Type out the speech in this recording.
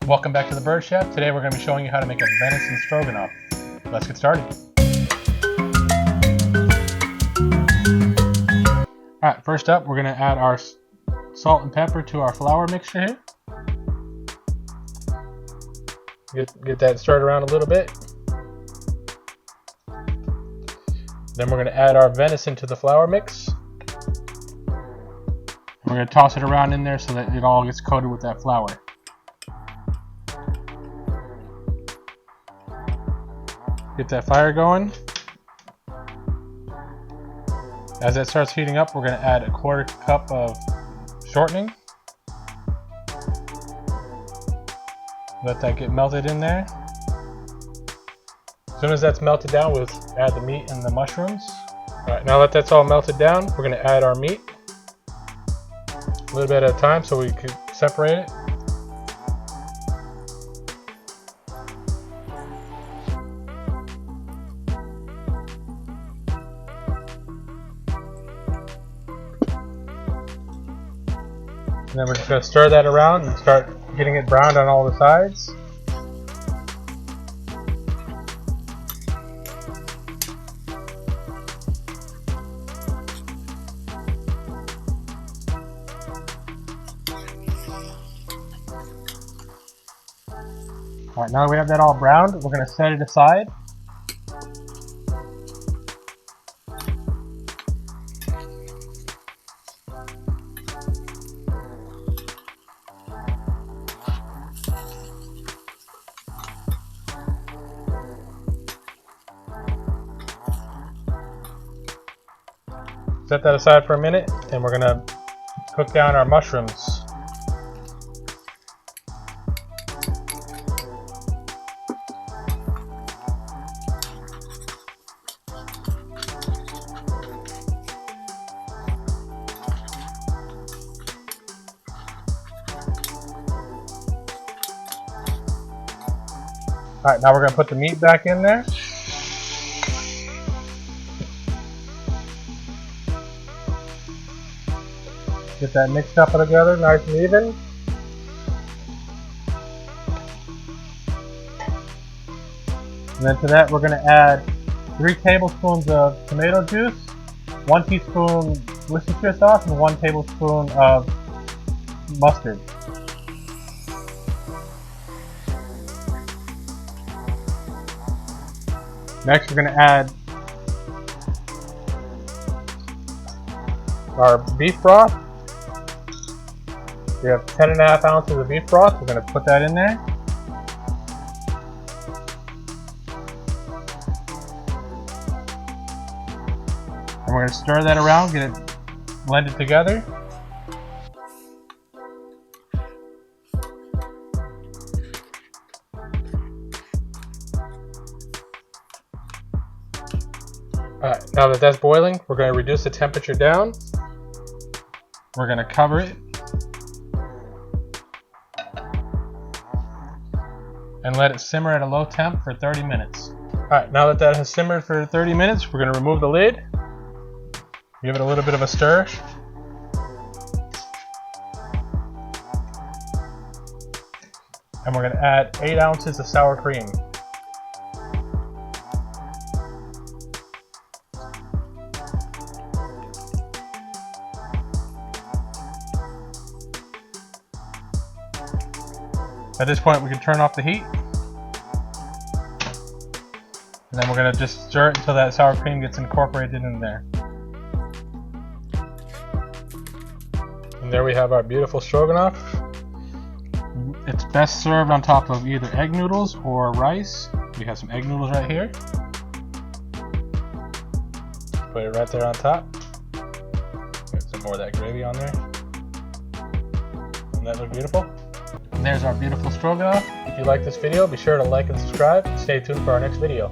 Welcome back to the Bird Chef. Today we're going to be showing you how to make a venison stroganoff. Let's get started. Alright, first up we're going to add our salt and pepper to our flour mixture here. Get that stirred around a little bit. Then we're going to add our venison to the flour mix. We're going to toss it around in there so that it all gets coated with that flour. Get that fire going. As that starts heating up, we're going to add a 1/4 cup of shortening. Let that get melted in there. As soon as that's melted down, we'll add the meat and the mushrooms. Alright, now that that's all melted down, we're going to add our meat. A little bit at a time so we can separate it. And then we're just going to stir that around and start getting it browned on all the sides. Alright, now that we have that all browned, we're going to set it aside. Set that aside for a minute, and we're going to cook down our mushrooms. Alright, now we're going to put the meat back in there. Get that mixed up together, nice and even. And then to that we're going to add 3 tablespoons of tomato juice, 1 teaspoon Worcestershire sauce, and 1 tablespoon of mustard. Next we're going to add our beef broth. We have 10.5 ounces of beef broth. We're going to put that in there. And we're going to stir that around, get it blended together. Alright, now that that's boiling, we're going to reduce the temperature down. We're going to cover it. And let it simmer at a low temp for 30 minutes. Alright, now that has simmered for 30 minutes, we're going to remove the lid. Give it a little bit of a stir. And we're going to add 8 ounces of sour cream. At this point we can turn off the heat. And then we're going to just stir it until that sour cream gets incorporated in there. And there we have our beautiful stroganoff. It's best served on top of either egg noodles or rice. We have some egg noodles right here. Put it right there on top. Get some more of that gravy on there. Doesn't that look beautiful? And there's our beautiful stroganoff. If you like this video, be sure to like and subscribe. Stay tuned for our next video.